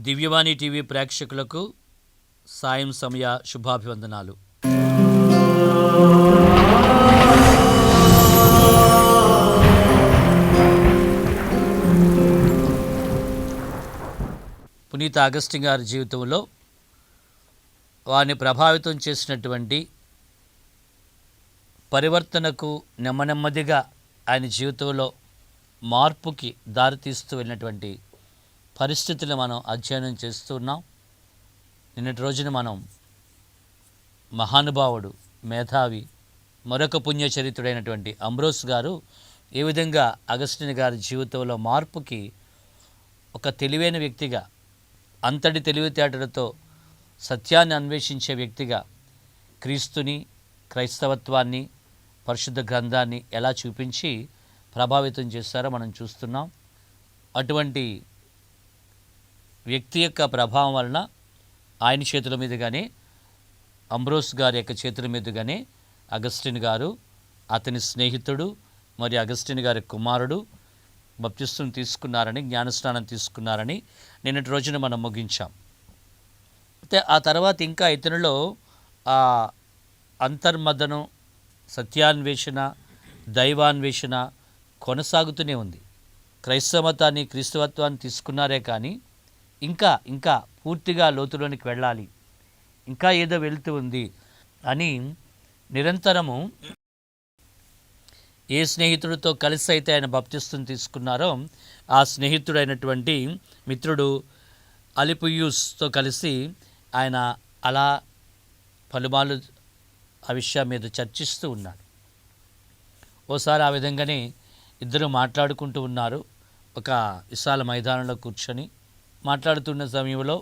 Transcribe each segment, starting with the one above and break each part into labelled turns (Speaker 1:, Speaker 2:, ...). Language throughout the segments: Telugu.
Speaker 1: దివ్యవాణి టీవీ ప్రేక్షకులకు సాయం సమయ శుభాభివందనాలు. పునీత అగస్టిన్ గారి జీవితంలో వారిని ప్రభావితం చేసినటువంటి పరివర్తనకు నెమ్మదిగా ఆయన జీవితంలో మార్పుకి దారితీస్తూ వెళ్ళినటువంటి పరిస్థితులు మనం అధ్యయనం చేస్తున్నాం. నిన్నటి రోజున మనం మహానుభావుడు, మేధావి, మరొక పుణ్యచరిత్రుడైనటువంటి అంబ్రోస్ గారు ఏ విధంగా అగస్టిన్ గారి జీవితంలో మార్పుకి ఒక తెలివైన వ్యక్తిగా, అంతటి తెలివితేటలతో సత్యాన్ని అన్వేషించే వ్యక్తిగా క్రీస్తుని, క్రైస్తవత్వాన్ని, పరిశుద్ధ గ్రంథాన్ని ఎలా చూపించి ప్రభావితం చేస్తారో మనం చూస్తున్నాం. అటువంటి వ్యక్తి యొక్క ప్రభావం వలన ఆయన చేతుల మీదుగానే, అంబ్రోస్ గారి యొక్క చేతుల మీదుగానే అగస్టిన్ గారు, అతని స్నేహితుడు మరియు అగస్టిన్ గారి కుమారుడు బప్తిస్మం తీసుకున్నారని, జ్ఞానస్నానం తీసుకున్నారని నిన్నటి రోజున మనం ముగించాం. అయితే ఆ తర్వాత ఇంకా ఇతనిలో ఆ అంతర్మదనం, సత్యాన్వేషణ, దైవాన్వేషణ కొనసాగుతూనే ఉంది. క్రైస్తవ మతాన్ని, క్రీస్తవత్వాన్ని తీసుకున్నారే కానీ ఇంకా పూర్తిగా లోతులోనికి వెళ్ళాలి, ఇంకా ఏదో వెళుతూ ఉంది అని నిరంతరము ఏ స్నేహితుడితో కలిసి అయితే ఆయన బప్తిస్మం తీసుకున్నారో ఆ స్నేహితుడైనటువంటి మిత్రుడు అలిపుయూస్తో కలిసి ఆయన అలా పలుమార్లు ఆ విషయం మీద చర్చిస్తూ ఉన్నాడు. ఓసారి ఆ విధంగానే ఇద్దరు మాట్లాడుకుంటూ ఉన్నారు. ఒక విశాల మైదానంలో కూర్చొని మాట్లాడుతున్న సమయంలో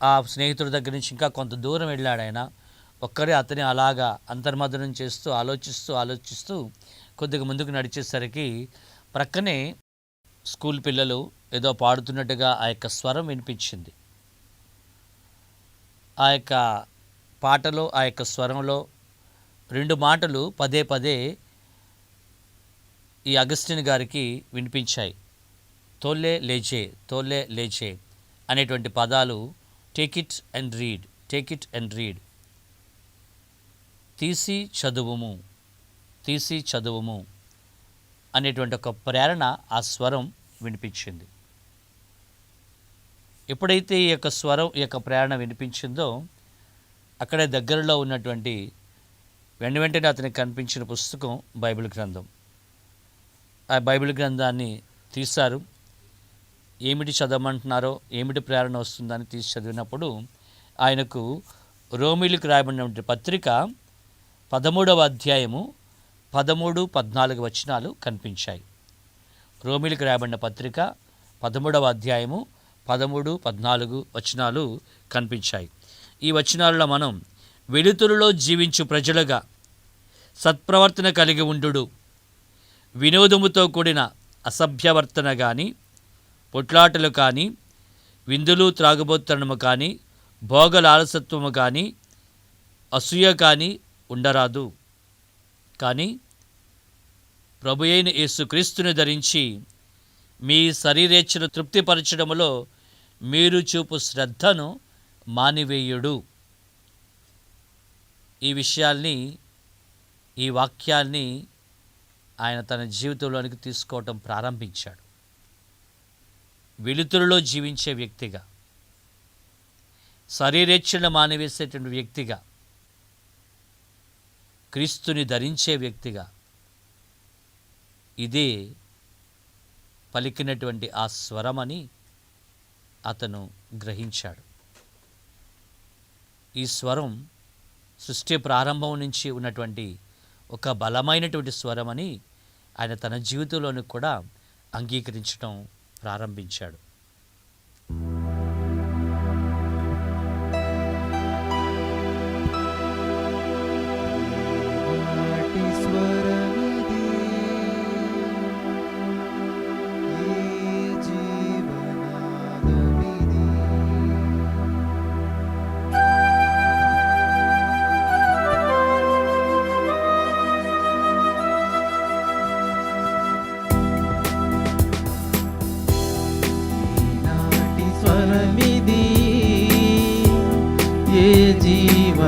Speaker 1: ఆ స్నేహితుడి దగ్గర నుంచి ఇంకా కొంత దూరం వెళ్ళాడు ఆయన. ఒక్కరే అతని అలాగా అంతర్మదనం చేస్తూ ఆలోచిస్తూ కొద్దిగా ముందుకు నడిచేసరికి ప్రక్కనే స్కూల్ పిల్లలు ఏదో పాడుతున్నట్టుగా ఆ యొక్క స్వరం వినిపించింది. ఆ యొక్క పాటలో, ఆ యొక్క స్వరంలో 2 మాటలు పదే ఈ అగస్టిన్ గారికి వినిపించాయి. తోలే లేచే అనేటువంటి పదాలు టేక్ ఇట్ అండ్ రీడ్, తీసి చదువుము అనేటువంటి ఒక ప్రేరణ ఆ స్వరం వినిపించింది. ఎప్పుడైతే ఈ యొక్క స్వరం, ఈ యొక్క ప్రేరణ వినిపించిందో అక్కడే దగ్గరలో ఉన్నటువంటి వెంటనే అతనికి కనిపించిన పుస్తకం బైబిల్ గ్రంథం. ఆ బైబిల్ గ్రంథాన్ని తీశారు. ఏమిటి చదవమంటున్నారో, ఏమిటి ప్రేరణ వస్తుందని తీసి చదివినప్పుడు ఆయనకు రోమీలకు రాయబడినటువంటి పత్రిక 13వ అధ్యాయము 13-14 వచనాలు కనిపించాయి. రోమీలకు రాయబడిన పత్రిక 13వ అధ్యాయము 13-14 వచనాలు కనిపించాయి. ఈ వచనాలలో మనం వెలుతురులో జీవించు ప్రజలుగా సత్ప్రవర్తన కలిగి ఉండు, వినోదముతో కూడిన అసభ్యవర్తన కానీ, పొట్లాటలు కానీ, విందులు త్రాగుబోతనము కానీ, భోగలాలసత్వము కానీ, అసూయ కానీ ఉండరాదు. కానీ ప్రభువైన యేసుక్రీస్తుని ధరించి మీ శరీరేచ్ఛను తృప్తిపరచడములో మీరు చూపు శ్రద్ధను మానివేయుడు. ఈ విషయాల్ని, ఈ వాక్యాల్ని ఆయన తన జీవితంలోనికి తీసుకోవటం ప్రారంభించాడు. వెలుతురులో జీవించే వ్యక్తిగా, శరీరేచ్ఛను మానివేసేటువంటి వ్యక్తిగా, క్రీస్తుని ధరించే వ్యక్తిగా ఇదే పలికినటువంటి ఆ స్వరమని అతను గ్రహించాడు. ఈ స్వరం సృష్టి ప్రారంభం నుంచి ఉన్నటువంటి ఒక బలమైనటువంటి స్వరమని ఆయన తన జీవితంలోని కూడా అంగీకరించడం ప్రారంభించాడు.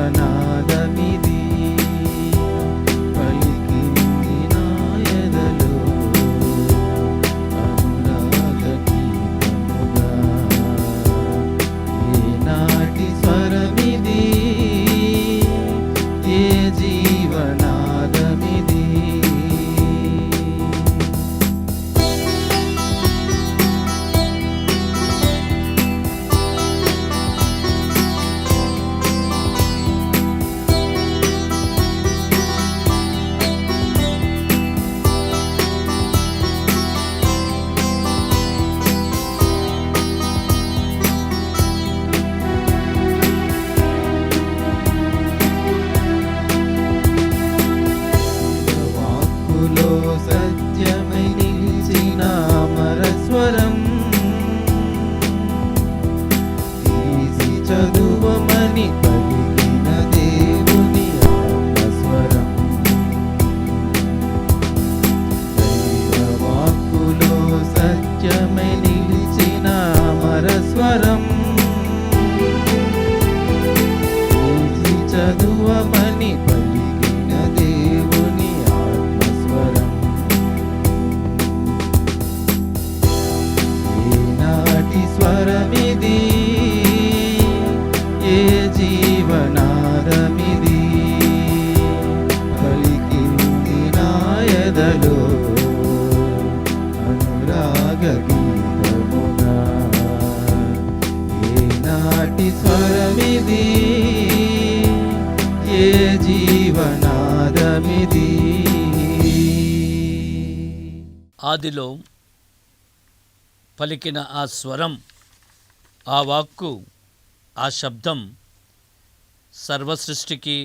Speaker 2: జీవనాదమిది పలికింది నా ఎదలో అనురాగ గీతముగా. ఏనాటి స్వరమిది, ఏ జీవనాదమిది. వాక్కులో సత్యమై నిలిచిన అమరస్వరం తీసి చదువమని పలికిన దేవుని ఆత్మస్వరం. వాక్కులో సత్యమై నిలిచిన అమరస్వరం తీసి చదువమని పలికిన దేవుని ఆత్మస్వరం. ఏనాటి స్వరమిది, ఏ జీవనాదమిది పలికింది నా ఎదలో అనురాగ గీతముగా. ఏనాటి స్వరమిది, ఏ జీవనాదమిది.
Speaker 1: ఆదిలో పలికిన ఆ స్వరం, ఆ వాక్కు, ఆ శబ్దం సర్వసృష్టికి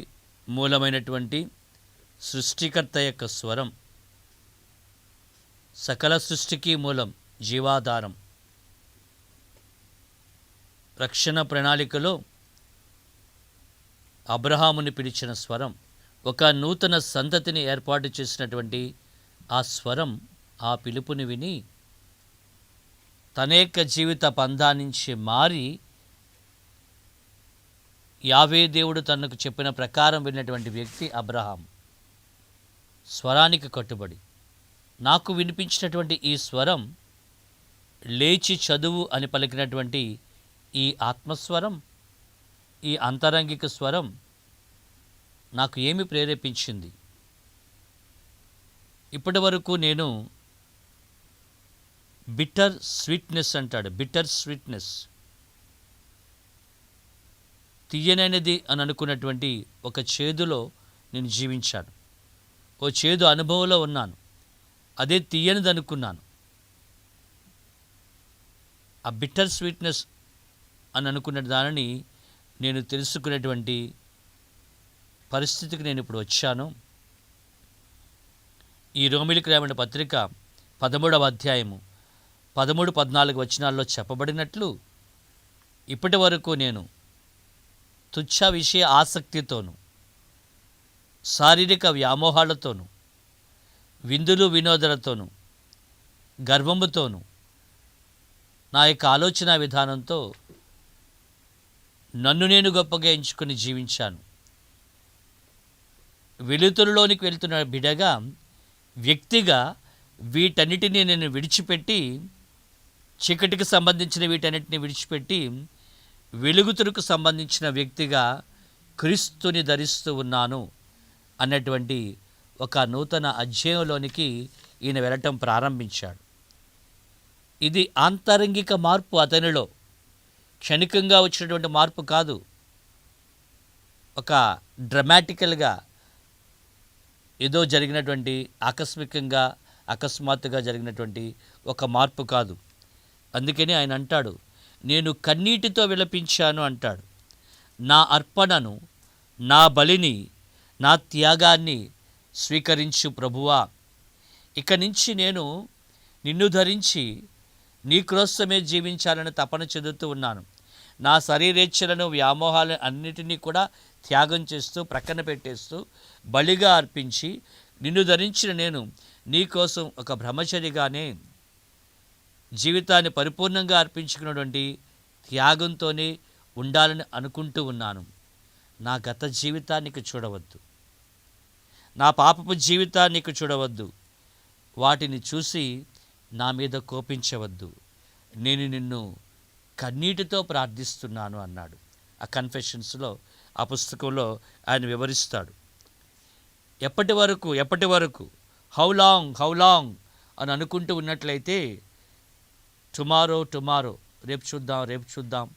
Speaker 1: మూలమైనటువంటి సృష్టికర్త యొక్క స్వరం. సకల సృష్టికి మూలం, జీవాధారం. రక్షణ ప్రణాళికలో అబ్రహాముని పిలిచిన స్వరం, ఒక నూతన సంతతిని ఏర్పాటు చేసినటువంటి ఆ స్వరం, ఆ పిలుపుని విని తనేక జీవిత పందాన్నించి మారి యావే దేవుడు తనకు చెప్పిన ప్రకారం విన్నటువంటి వ్యక్తి అబ్రహాం. స్వరానికి కట్టుబడి నాకు వినిపించినటువంటి ఈ స్వరం, లేచి చదువు అని పలికినటువంటి ఈ ఆత్మస్వరం, ఈ అంతరంగిక స్వరం నాకు ఏమి ప్రేరేపించింది? ఇప్పటి వరకు నేను బిటర్ స్వీట్నెస్ అంటాడు, బిటర్ స్వీట్నెస్, తీయనైనది అని అనుకున్నటువంటి ఒక చేదులో నేను జీవించాను. ఓ చేదు అనుభవంలో ఉన్నాను, అదే తీయనిది అనుకున్నాను. ఆ బిటర్ స్వీట్నెస్ అని అనుకున్న దానిని నేను తెలుసుకునేటువంటి పరిస్థితికి నేను ఇప్పుడు వచ్చాను. ఈ రోమిలికి రాయబడిన పత్రిక 13వ అధ్యాయము 13-14 వచనాల్లో చెప్పబడినట్లు, ఇప్పటి వరకు నేను తుచ్చ విషయ ఆసక్తితోనూ, శారీరక వ్యామోహాలతోనూ, విందులు వినోదాలతోనూ, గర్వముతోనూ, నా యొక్క ఆలోచన విధానంతో నన్ను నేను గొప్పగా ఎంచుకుని జీవించాను. వెలుతురులోనికి వెళ్తున్న బిడగా, వ్యక్తిగా వీటన్నిటినీ నేను విడిచిపెట్టి, చీకటికి సంబంధించిన వీటన్నిటిని విడిచిపెట్టి, వెలుగుతురుకు సంబంధించిన వ్యక్తిగా క్రీస్తుని ధరిస్తూ ఉన్నాను అన్నటువంటి ఒక నూతన అధ్యాయంలోనికి ఈయన వెళ్ళటం ప్రారంభించాడు. ఇది ఆంతరంగిక మార్పు, అతనిలో క్షణికంగా వచ్చినటువంటి మార్పు కాదు, ఒక డ్రమాటికల్గా ఏదో జరిగినటువంటి ఆకస్మికంగా అకస్మాత్తుగా జరిగినటువంటి ఒక మార్పు కాదు. అందుకని ఆయన అంటాడు, నేను కన్నీటితో విలపించాను అంటాడు. నా అర్పణను, నా బలిని, నా త్యాగాన్ని స్వీకరించు ప్రభువా. ఇక నుంచి నేను నిన్ను ధరించి నీ కోసమే జీవించాలని తపన చెందుతూ ఉన్నాను. నా శరీరేచ్ఛలను, వ్యామోహాలను అన్నిటినీ కూడా త్యాగం చేస్తూ, ప్రక్కన పెట్టేస్తూ, బలిగా అర్పించి, నిన్ను ధరించిన నేను నీ కోసం ఒక బ్రహ్మచరిగానే జీవితాన్ని పరిపూర్ణంగా అర్పించుకున్నటువంటి త్యాగంతోనే ఉండాలని అనుకుంటూ ఉన్నాను. నా గత జీవితానికి చూడవద్దు, నా పాపపు జీవితానికి చూడవద్దు, వాటిని చూసి నా మీద కోపించవద్దు, నేను నిన్ను కన్నీటితో ప్రార్థిస్తున్నాను అన్నాడు. ఆ కన్ఫెషన్స్లో, ఆ పుస్తకంలో ఆయన వివరిస్తాడు. ఎప్పటి వరకు హౌ లాంగ్ అని అనుకుంటూ ఉన్నట్లయితే టుమారో రేపు చూద్దాం,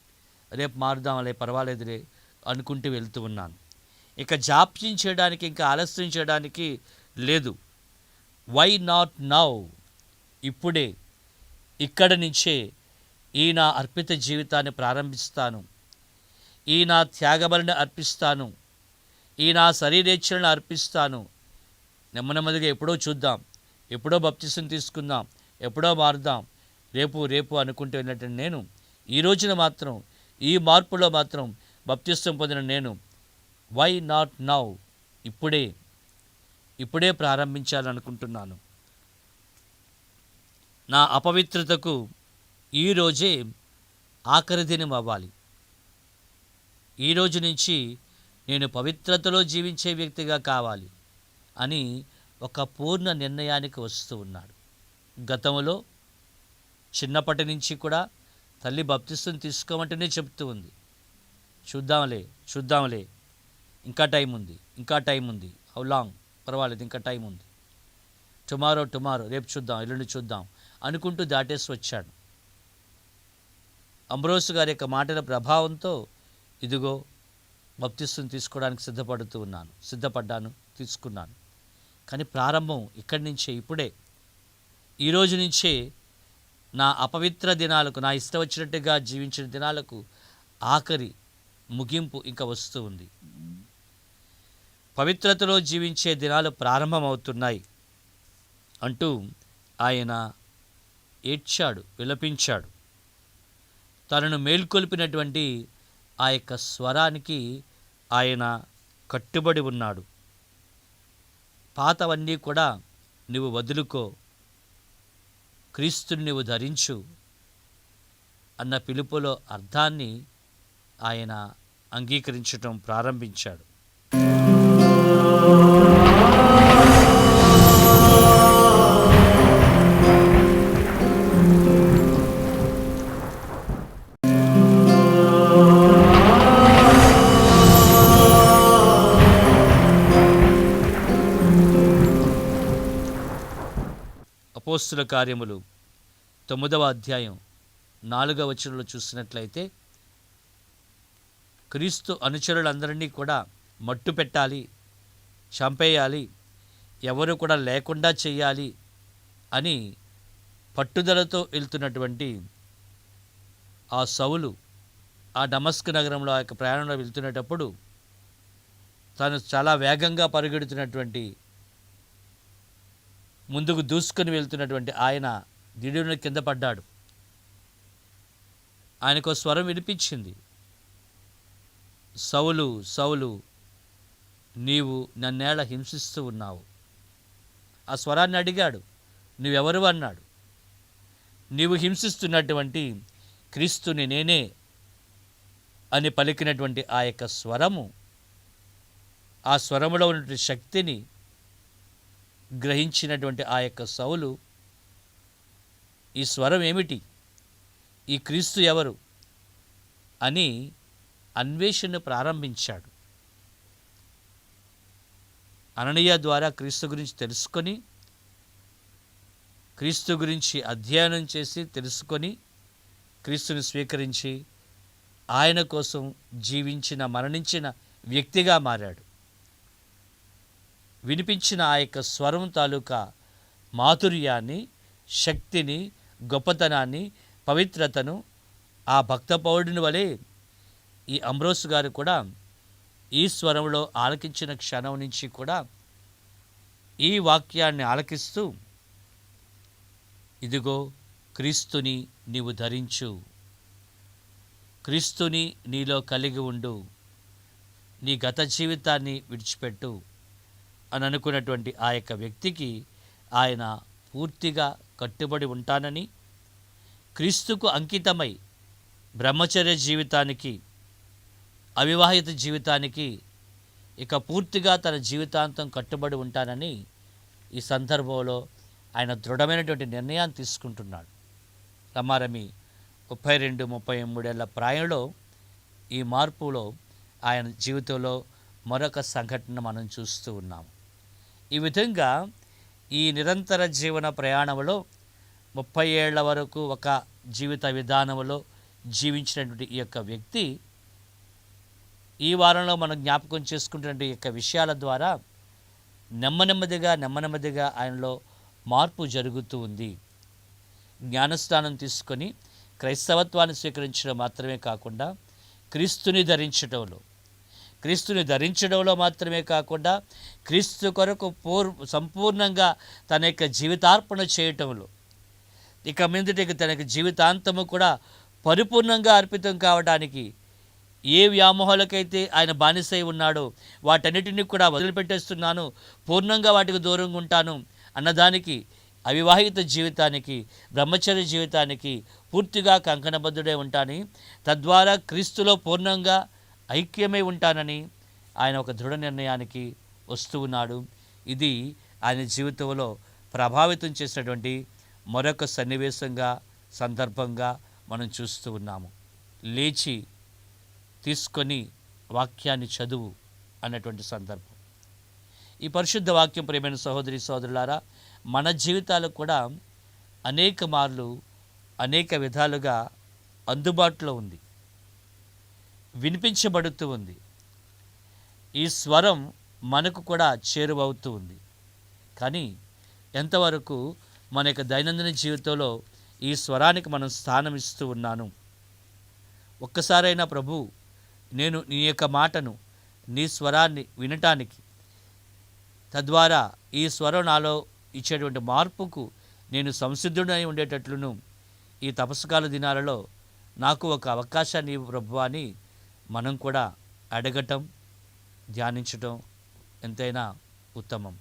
Speaker 1: రేపు మారుదాంలే, పర్వాలేదులే అనుకుంటూ వెళ్తూ ఉన్నాను. ఇక జాప్యం చేయడానికి, ఇంకా ఆలస్యం చేయడానికి లేదు. Why not now? ఇప్పుడే, ఇక్కడి నుంచే ఈ నా అర్పిత జీవితాన్ని ప్రారంభిస్తాను, ఈ నా త్యాగబలిని అర్పిస్తాను, ఈ నా శరీరేచ్ఛలను అర్పిస్తాను. నెమ్మదిగా ఎప్పుడో చూద్దాం, ఎప్పుడో బాప్తిసం తీసుకుందాం, ఎప్పుడో మారుదాం, రేపు అనుకుంటూ వెళ్ళినట్టు నేను ఈ రోజున మాత్రం, ఈ మార్పులో మాత్రం బాప్తిసం పొందిన నేను వై నాట్ నౌ? ఇప్పుడే ప్రారంభించాలనుకుంటున్నాను. నా అపవిత్రతకు ఈరోజే ఆఖరి దినం అవ్వాలి. ఈ రోజు నుంచి నేను పవిత్రతలో జీవించే వ్యక్తిగా కావాలి అని ఒక పూర్ణ నిర్ణయానికి వస్తూ ఉన్నాడు. గతంలో చిన్నప్పటి నుంచి కూడా తల్లి బాప్తిసం తీసుకోమంటేనే చెప్తూ ఉంది, చూద్దాంలే, ఇంకా టైం ఉంది, హౌ లాంగ్, పర్వాలేదు, ఇంకా టైం ఉంది, టుమారో, రేపు చూద్దాం, ఎల్లుండి చూద్దాం అనుకుంటూ దాటేసి వచ్చాడు. అంబ్రోసు గారి యొక్క మాటల ప్రభావంతో ఇదిగో బాప్తిసం తీసుకోవడానికి సిద్ధపడ్డాను, తీసుకున్నాను. కానీ ప్రారంభం ఇక్కడి నుంచే, ఇప్పుడే, ఈ రోజు నుంచే నా అపవిత్ర దినాలకు, నా ఇష్టం వచ్చినట్టుగా జీవించిన దినాలకు ఆఖరి ముగింపు ఇంకా వస్తూ ఉంది. పవిత్రతలో జీవించే దినాలు ప్రారంభమవుతున్నాయి అంటూ ఆయన ఏడ్చాడు, విలపించాడు. తనను మేల్కొల్పినటువంటి ఆ యొక్క స్వరానికి ఆయన కట్టుబడి ఉన్నాడు. పాతవన్నీ కూడా నువ్వు వదులుకో, క్రీస్తుని నువ్వు ధరించు అన్న పిలుపులో అర్థాన్ని ఆయన అంగీకరించటం ప్రారంభించాడు. అపోస్తుల కార్యములు 9వ అధ్యాయం 4వ వచనంలో చూసినట్లయితే, క్రీస్తు అనుచరులందరినీ కూడా మట్టు పెట్టాలి, చంపేయాలి, ఎవరు కూడా లేకుండా చెయ్యాలి అని పట్టుదలతో వెళ్తున్నటువంటి ఆ సౌలు ఆ డమస్కు నగరంలో ఆ యొక్క ప్రయాణంలో వెళ్తున్నప్పుడు తాను చాలా వేగంగా పరిగెడుతున్నటువంటి, ముందుకు దూసుకొని వెళ్తున్నటువంటి ఆయన దిడున కింద పడ్డాడు. ఆయనకు స్వరం వినిపించింది, సౌలు నీవు నన్నేళ హింసిస్తూ ఉన్నావు. ఆ స్వరాన్ని అడిగాడు, నువ్వెవరు అన్నాడు. నీవు హింసిస్తున్నటువంటి క్రీస్తుని నేనే అని పలికినటువంటి ఆ యొక్క స్వరము, ఆ స్వరములో ఉన్నటువంటి శక్తిని గ్రహించినటువంటి ఆ యొక్క సౌలు, ఈ స్వరం ఏమిటి, ఈ క్రీస్తు ఎవరు అని అన్వేషణ ప్రారంభించాడు. అననీయ ద్వారా క్రీస్తు గురించి తెలుసుకొని, క్రీస్తు గురించి అధ్యయనం చేసి తెలుసుకొని, క్రీస్తుని స్వీకరించి ఆయన కోసం జీవించిన, మరణించిన వ్యక్తిగా మారాడు. వినిపించిన ఆ యొక్క స్వరం తాలూకా మాధుర్యాన్ని, శక్తిని, గొప్పతనాన్ని, పవిత్రతను ఆ భక్త పౌరుడిని వలె ఈ అంబ్రోసు గారు కూడా ఈ స్వరంలో ఆలకించిన క్షణం నుంచి కూడా ఈ వాక్యాన్ని ఆలకిస్తూ, ఇదిగో క్రీస్తుని నీవు ధరించు, క్రీస్తుని నీలో కలిగి ఉండు, నీ గత జీవితాన్ని విడిచిపెట్టు అని అనుకున్నటువంటి ఆ యొక్క వ్యక్తికి ఆయన పూర్తిగా కట్టుబడి ఉంటానని, క్రీస్తుకు అంకితమై బ్రహ్మచర్య జీవితానికి అవివాహిత జీవితానికి ఇక పూర్తిగా తన జీవితాంతం కట్టుబడి ఉంటానని ఈ సందర్భంలో ఆయన దృఢమైనటువంటి నిర్ణయాన్ని తీసుకుంటున్నాడు. రమారమి 32-33 ఏళ్ల ప్రాయంలో ఈ మార్పులో ఆయన జీవితంలో మరొక సంఘటన మనం చూస్తూ ఉన్నాము. ఈ విధంగా ఈ నిరంతర జీవన ప్రయాణంలో 30 ఏళ్ల వరకు ఒక జీవిత విధానంలో జీవించినటువంటి ఈ యొక్క వ్యక్తి ఈ వారంలో మనం జ్ఞాపకం చేసుకుంటున్న ఈ యొక్క విషయాల ద్వారా నెమ్మదిగా ఆయనలో మార్పు జరుగుతూ ఉంది. జ్ఞానస్నానం తీసుకొని క్రైస్తవత్వాన్ని స్వీకరించడం మాత్రమే కాకుండా క్రీస్తుని ధరించడంలో మాత్రమే కాకుండా క్రీస్తు కొరకు సంపూర్ణంగా తన యొక్క జీవితార్పణ చేయటంలో ఇక మీదటికి తన యొక్క జీవితాంతము కూడా పరిపూర్ణంగా అర్పితం కావడానికి ఏ వ్యామోహాలకైతే ఆయన బానిసై ఉన్నాడో వాటన్నిటిని కూడా వదిలిపెట్టేస్తున్నాను, పూర్ణంగా వాటికి దూరంగా ఉంటాను అన్నదానికి, అవివాహిత జీవితానికి, బ్రహ్మచర్య జీవితానికి పూర్తిగా కంకణబద్ధుడై ఉంటానని, తద్వారా క్రీస్తులో పూర్ణంగా ఐక్యమై ఉంటానని ఆయన ఒక దృఢ నిర్ణయానికి వస్తూ ఉన్నాడు. ఇది ఆయన జీవితంలో ప్రభావితం చేసినటువంటి మరొక సన్నివేశంగా, సందర్భంగా మనం చూస్తూ ఉన్నాము. లేచి తీసుకొని వాక్యాన్ని చదువు అన్నటువంటి సందర్భం. ఈ పరిశుద్ధ వాక్యం ప్రియమైన సహోదరి సోదరులారా, మన జీవితాలకు కూడా అనేక మార్లు అనేక విధాలుగా అందుబాటులో ఉంది, వినిపించబడుతూ ఉంది. ఈ స్వరం మనకు కూడా చేరువవుతూ ఉంది. కానీ ఎంతవరకు మన యొక్క దైనందిన జీవితంలో ఈ స్వరానికి మనం స్థానం ఇస్తూ ఉన్నాను? ఒక్కసారైనా ప్రభు, నేను నీ యొక్క మాటను, నీ స్వరాన్ని వినటానికి, తద్వారా ఈ స్వరం నాలో ఇచ్చేటువంటి మార్పుకు నేను సంసిద్ధుడై ఉండేటట్లును ఈ తపస్సుకాల దినాలలో నాకు ఒక అవకాశాన్ని ఇవ్వు ప్రభు అని మనం కూడా అడగటం, ధ్యానించటం ఎంతైనా ఉత్తమం.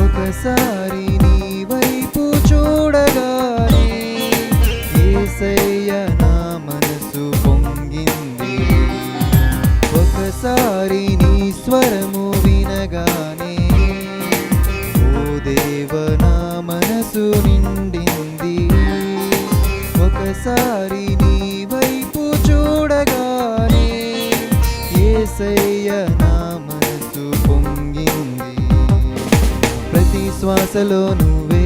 Speaker 2: ఒకసారి నీ వైపు చూడగానే యేసయ్య నా మనసు పొంగింది. ఒకసారి నీ స్వరము వినగానే ఓ దేవ నా మనసు నిండింది. ఒకసారి నీ వైపు చూడగానే యేసయ్య నా మనసు పొంగింది. ప్రతి శ్వాసలో నువ్వే,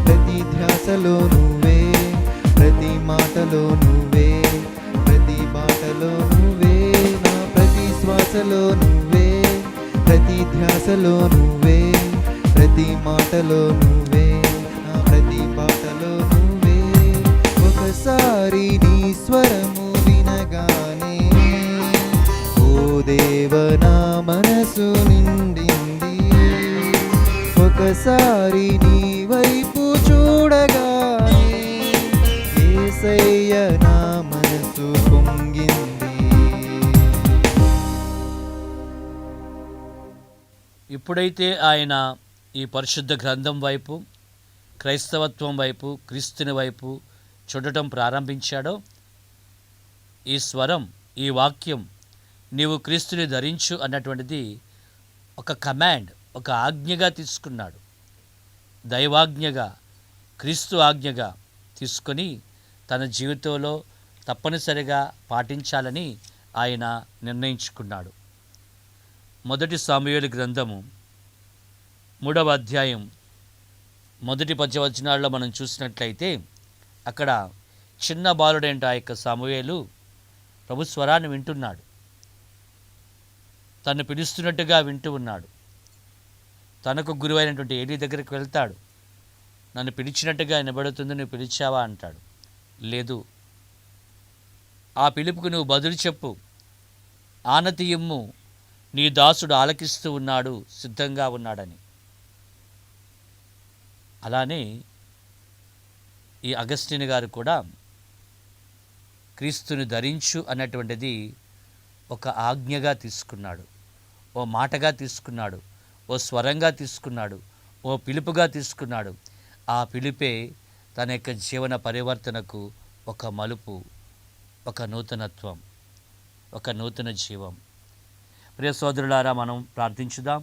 Speaker 2: ప్రతి ధ్యాసలో నువ్వే, ప్రతి మాటలో నువ్వే, ప్రతి బాటలో నువ్వే. నా ప్రతి శ్వాసలో నువ్వే, ప్రతి ధ్యాసలో నువ్వే, ప్రతి మాటలో నువ్వే, నా ప్రతి బాటలో నువ్వే. ఒకసారి నీ స్వరము వినగానే ఓ దేవ నా మనసు నిండింది. ఒకసారి నీ వైపు చూడగానే యేసయ్య నా మనసు పొంగింది.
Speaker 1: ఇప్పుడైతే ఆయన ఈ పరిశుద్ధ గ్రంథం వైపు, క్రైస్తవత్వం వైపు, క్రీస్తుని వైపు చూడటం ప్రారంభించాడో, ఈ స్వరం, ఈ వాక్యం నీవు క్రీస్తుని ధరించు అన్నటువంటిది ఒక కమాండ్, ఒక ఆజ్ఞగా తీసుకున్నాడు. దైవాజ్ఞగా, క్రీస్తు ఆజ్ఞగా తీసుకొని తన జీవితంలో తప్పనిసరిగా పాటించాలని ఆయన నిర్ణయించుకున్నాడు. మొదటి సమూయేలు గ్రంథము 3వ అధ్యాయం 1 పద్యవచనాల్లో మనం చూసినట్లయితే అక్కడ చిన్న బాలుడైన ఆ యొక్క సమూయేలు ప్రభు స్వరాన్ని వింటున్నాడు. తను పిలుస్తున్నట్టుగా వింటూ ఉన్నాడు. తనకు గురువైనటువంటి ఏలీ దగ్గరికి వెళ్తాడు. నన్ను పిలిచినట్టుగా వినబడుతుంది, నువ్వు పిలిచావా అంటాడు. లేదు, ఆ పిలుపుకు నువ్వు బదులు చెప్పు, ఆనతి ఇమ్ము, నీ దాసుడు ఆలకిస్తూ ఉన్నాడు, సిద్ధంగా ఉన్నాడని. అలానే ఈ అగస్టిన్ గారు కూడా క్రీస్తుని ధరించు అన్నటువంటిది ఒక ఆజ్ఞగా తీసుకున్నాడు, ఓ మాటగా తీసుకున్నాడు, ఓ స్వరంగా తీసుకున్నాడు, ఓ పిలుపుగా తీసుకున్నాడు. ఆ పిలుపే తన యొక్క జీవన పరివర్తనకు ఒక మలుపు, ఒక నూతనత్వం, ఒక నూతన జీవం. ప్రియ సోదరులారా, మనం ప్రార్థించుదాం.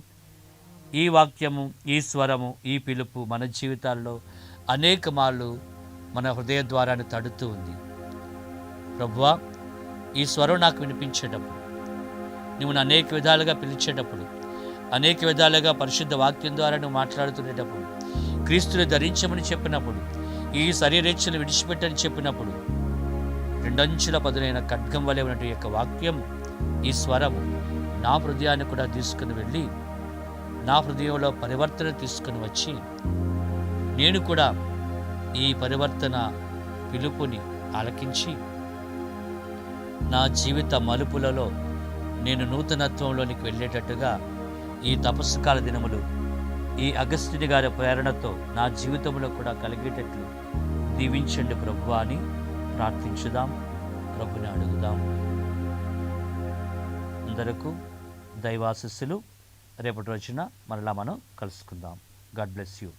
Speaker 1: ఈ వాక్యము, ఈ స్వరము, ఈ పిలుపు మన జీవితాల్లో అనేక మార్లు మన హృదయ ద్వారాన్ని తడుతూ ఉంది. ప్రభువా, ఈ స్వరం నాకు వినిపించేటప్పుడు, నువ్వు అనేక విధాలుగా పిలిచేటప్పుడు, అనేక విధాలుగా పరిశుద్ధ వాక్యం ద్వారా నువ్వు మాట్లాడుతునేటప్పుడు, క్రీస్తుని ధరించమని చెప్పినప్పుడు, ఈ శరీరేచ్ఛను విడిచిపెట్టని చెప్పినప్పుడు, రెండంచుల పదునైన ఖడ్గం వలె ఉన్నటువంటి యొక్క వాక్యం, ఈ స్వరము నా హృదయాన్ని కూడా తీసుకుని వెళ్ళి నా హృదయంలో పరివర్తన తీసుకుని వచ్చి, నేను కూడా ఈ పరివర్తన పిలుపుని ఆలకించి నా జీవిత మలుపులలో నేను నూతనత్వంలోనికి వెళ్ళేటట్టుగా ఈ తపస్సు కాల దినములు ఈ అగస్టిన్ గారి ప్రేరణతో నా జీవితంలో కూడా కలిగేటట్లు దీవించండి ప్రభువా అని ప్రార్థించుదాం, ప్రభుని అడుగుదాం. అందరకు దైవాశీస్సులు. రేపటి రోజున మరలా మనం కలుసుకుందాం. God bless you.